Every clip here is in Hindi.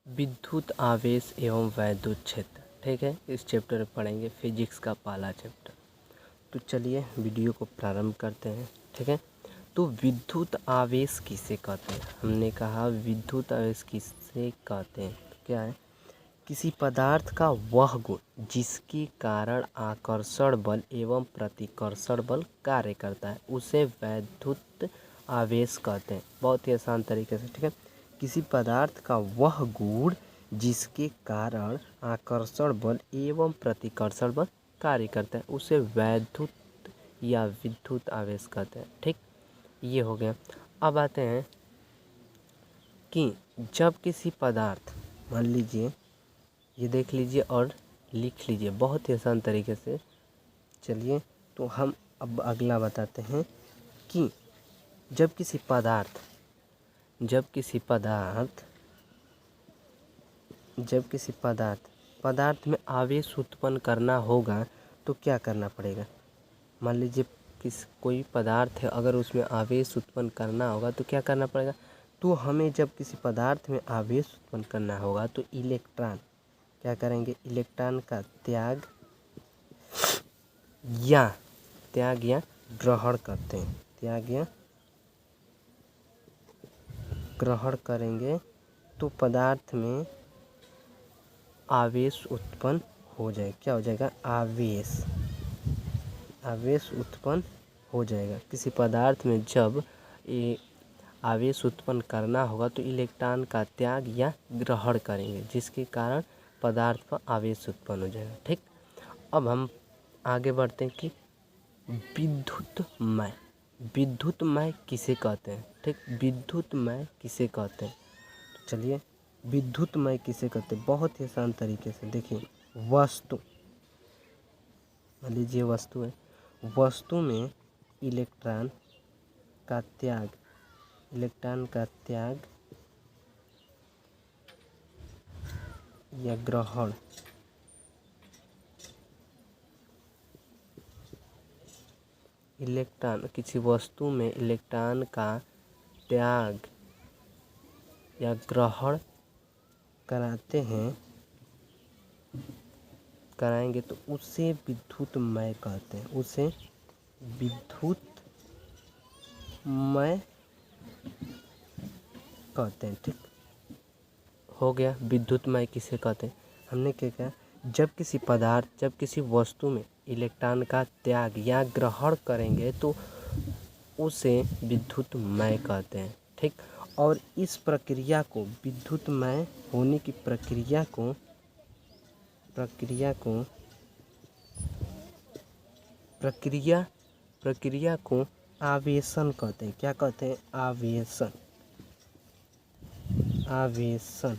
विद्युत आवेश एवं वैद्युत क्षेत्र। ठीक है, इस चैप्टर में पढ़ेंगे फिजिक्स का पहला चैप्टर। तो चलिए वीडियो को प्रारंभ करते हैं। ठीक है, तो विद्युत आवेश किसे कहते हैं? हमने कहा विद्युत आवेश किसे कहते हैं, तो क्या है? किसी पदार्थ का वह गुण जिसके कारण आकर्षण बल एवं प्रतिकर्षण बल कार्य करता है उसे वैद्युत आवेश कहते हैं। बहुत ही आसान तरीके से। ठीक है, किसी पदार्थ का वह गुण जिसके कारण आकर्षण बल एवं प्रतिकर्षण बल कार्य करता है उसे वैद्युत या विद्युत आवेश कहते हैं। ठीक, ये हो गया। अब आते हैं कि जब किसी पदार्थ, मान लीजिए ये देख लीजिए और लिख लीजिए बहुत ही आसान तरीके से। चलिए तो हम अब अगला बताते हैं कि जब किसी पदार्थ में आवेश उत्पन्न करना होगा तो क्या करना पड़ेगा? मान लीजिए कोई पदार्थ है, अगर उसमें आवेश उत्पन्न करना होगा तो क्या करना पड़ेगा? तो हमें जब किसी पदार्थ में आवेश उत्पन्न करना होगा तो इलेक्ट्रॉन क्या करेंगे? इलेक्ट्रॉन का त्याग या ग्रहण करते हैं। त्याग या ग्रहण करेंगे तो पदार्थ में आवेश उत्पन्न हो जाए। क्या हो जाएगा? आवेश उत्पन्न हो जाएगा। किसी पदार्थ में जब ये आवेश उत्पन्न करना होगा तो इलेक्ट्रॉन का त्याग या ग्रहण करेंगे जिसके कारण पदार्थ पर आवेश उत्पन्न हो जाएगा। ठीक, अब हम आगे बढ़ते हैं कि विद्युतमय किसे कहते हैं? ठीक, विद्युतमय किसे कहते हैं? तो चलिए विद्युतमय किसे कहते हैं? बहुत ही आसान तरीके से देखिए। वस्तु, मान लीजिए वस्तु है, वस्तु में इलेक्ट्रॉन का त्याग या ग्रहण किसी वस्तु में इलेक्ट्रॉन का त्याग या ग्रहण कराएंगे तो उसे विद्युतमय कहते हैं। उसे विद्युतमय कहते हैं। ठीक, हो गया विद्युतमय किसे कहते हैं। हमने क्या कहा? जब किसी वस्तु में इलेक्ट्रॉन का त्याग या ग्रहण करेंगे तो उसे विद्युतमय कहते हैं। ठीक, और इस प्रक्रिया को, विद्युतमय होने की प्रक्रिया को आवेशन कहते हैं। क्या कहते हैं? आवेशन।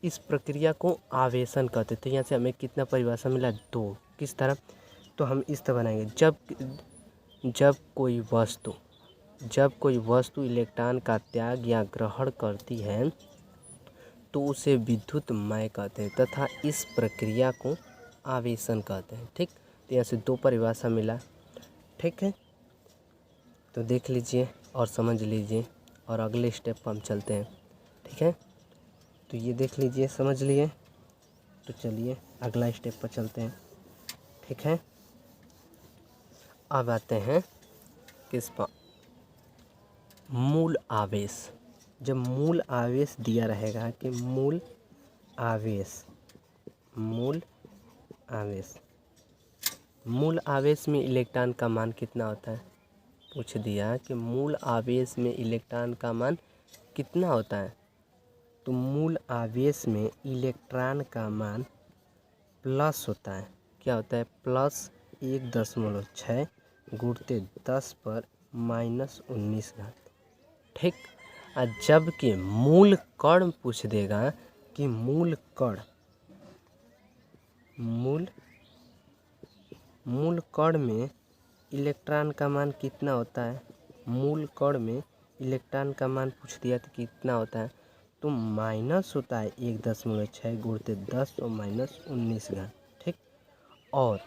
इस प्रक्रिया को आवेशन कहते हैं। तो यहाँ से हमें कितना परिभाषा मिला? 2। किस तरह? तो हम इस तरह बनाएंगे। जब कोई वस्तु इलेक्ट्रॉन का त्याग या ग्रहण करती है तो उसे विद्युतमय कहते हैं तथा इस प्रक्रिया को आवेशन कहते हैं। ठीक, तो यहाँ से 2 परिभाषा मिला। ठीक है, तो देख लीजिए और समझ लीजिए और अगले स्टेप पर हम चलते हैं। ठीक है, तो ये देख लीजिए, समझ लिए, तो चलिए अगला स्टेप पर चलते हैं। ठीक है, अब आते हैं किस पर? मूल आवेश। जब मूल आवेश दिया रहेगा कि मूल आवेश में इलेक्ट्रॉन का मान कितना होता है? पूछ दिया कि मूल आवेश में इलेक्ट्रॉन का मान कितना होता है? तो मूल आवेश में इलेक्ट्रॉन का मान प्लस होता है। क्या होता है? प्लस 1.6 गुणित 10 पर -19 घात। ठीक, जबकि मूल कण पूछ देगा कि मूल कण में इलेक्ट्रॉन का मान कितना होता है? मूल कण में इलेक्ट्रॉन का मान पूछ दिया तो कितना होता है? तो माइनस होता है 1.6 गुणित 10 और -19 घात। ठीक, और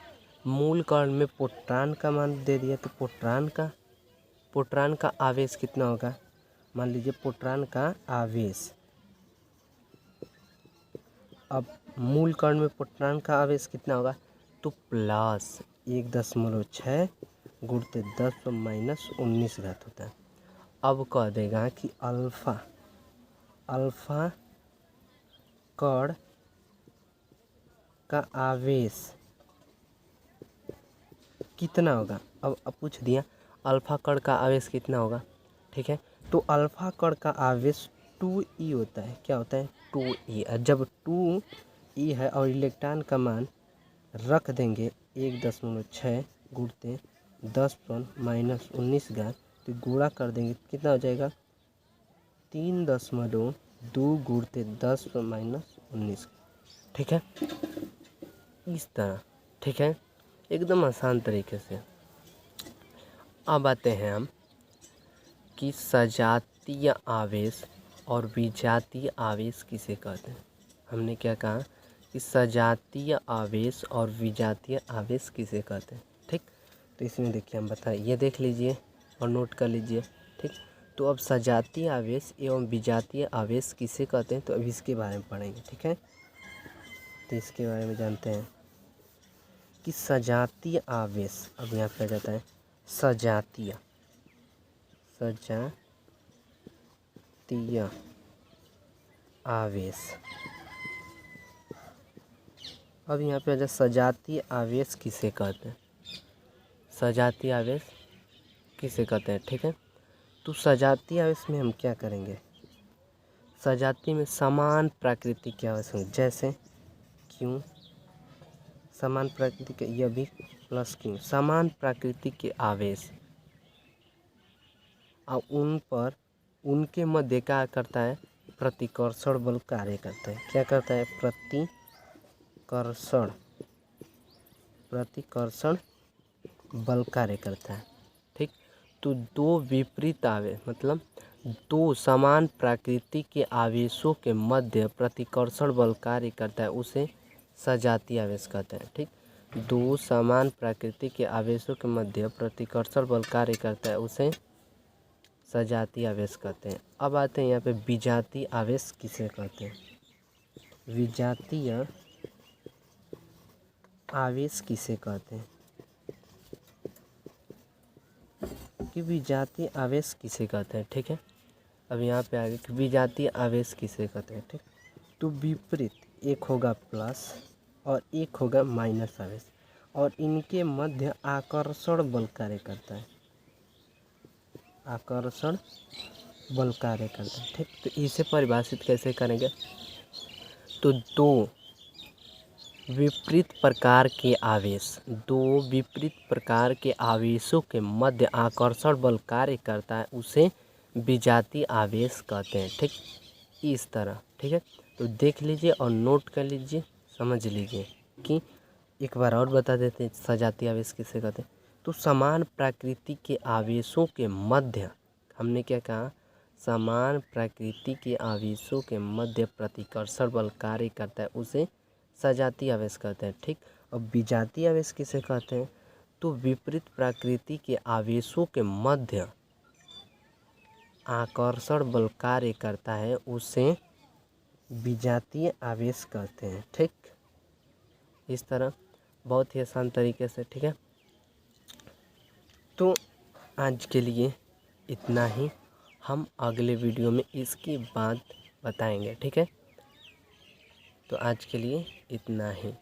मूल कण में प्रोटॉन का मान दे दिया तो प्रोटॉन का आवेश कितना होगा? मान लीजिए प्रोटॉन का आवेश अब मूल कण में प्रोटॉन का आवेश कितना होगा, तो प्लस 1.6 गुणित 10⁻19 घात होता है। अब कह देगा कि अल्फा कण का आवेश कितना होगा। अब पूछ दिया अल्फा कण का आवेश कितना होगा, ठीक है। तो अल्फा कण का आवेश 2e होता है। क्या होता है, 2e। जब 2e है और इलेक्ट्रॉन का मान रख देंगे 1.6 गुणित 10⁻19 घात, तो गुणा कर देंगे कितना हो जाएगा 3.2 गुणित 10⁻19, ठीक है। इस तरह, ठीक है, एकदम आसान तरीके से। अब आते हैं हम कि सजातीय आवेश और विजातीय आवेश किसे कहते हैं। हमने क्या कहा कि सजातीय आवेश और विजातीय आवेश किसे कहते हैं, ठीक। तो इसमें देखिए हम बताएं, ये देख लीजिए और नोट कर लीजिए, ठीक। तो अब सजातीय आवेश एवं विजातीय आवेश किसे कहते हैं, तो अब इसके बारे में पढ़ेंगे, ठीक है। तो इसके बारे में जानते हैं कि सजातीय आवेश, अब यहाँ पे आ जाता है सजातीय आवेश। अब यहाँ पे आ जाए सजातीय आवेश किसे कहते हैं, सजातीय आवेश किसे कहते हैं, ठीक है। तो सजातीय आवेश में हम क्या करेंगे, सजातीय में समान प्रकृति के आवेश होंगे, जैसे क्यों, समान प्रकृति के, यह भी प्लस क्यों, समान प्रकृति के आवेश और उन पर उनके मध्य क्या करता है, प्रतिकर्षण बल कार्य करता है। क्या करता है, प्रतिकर्षण बल कार्य करता है, ठीक। तो दो विपरीत आवेश, मतलब दो समान प्रकृति के आवेशों के मध्य प्रतिकर्षण बल कार्य करता है, उसे सजातीय आवेश कहते हैं, ठीक। दो समान प्रकृति के आवेशों के मध्य प्रतिकर्षण बल कार्य करता है, उसे सजातीय आवेश कहते हैं। अब आते हैं यहाँ पे विजातीय आवेश किसे कहते हैं, विजातीय आवेश किसे कहते हैं, कि विजातीय आवेश किसे कहते हैं, ठीक है। अब यहाँ पे आगे कि विजातीय आवेश किसे कहते हैं, ठीक। तो विपरीत, एक होगा प्लस और एक होगा माइनस आवेश, और इनके मध्य आकर्षण बल कार्य करता है, आकर्षण बल कार्य करता है, ठीक। तो इसे परिभाषित कैसे करेंगे, तो दो विपरीत प्रकार के आवेश, दो विपरीत प्रकार के आवेशों के मध्य आकर्षण बल कार्य करता है, उसे विजातीय आवेश कहते हैं, ठीक। इस तरह, ठीक है। तो देख लीजिए और नोट कर लीजिए, समझ लीजिए कि एक बार और बता देते हैं सजातीय आवेश किसे कहते हैं। तो समान प्रकृति के आवेशों के मध्य, हमने क्या कहा, समान प्रकृति के आवेशों के मध्य प्रतिकर्षण बल कार्य करता है, उसे सजातीय आवेश कहते हैं, ठीक। अब विजातीय आवेश किसे कहते हैं, तो विपरीत प्रकृति के आवेशों के मध्य आकर्षण बल कार्य करता है, उसे विजातीय आवेश कहते हैं, ठीक। इस तरह बहुत ही आसान तरीके से, ठीक है। तो आज के लिए इतना ही, हम अगले वीडियो में इसकी बात बताएंगे, ठीक है। तो आज के लिए इतना ही।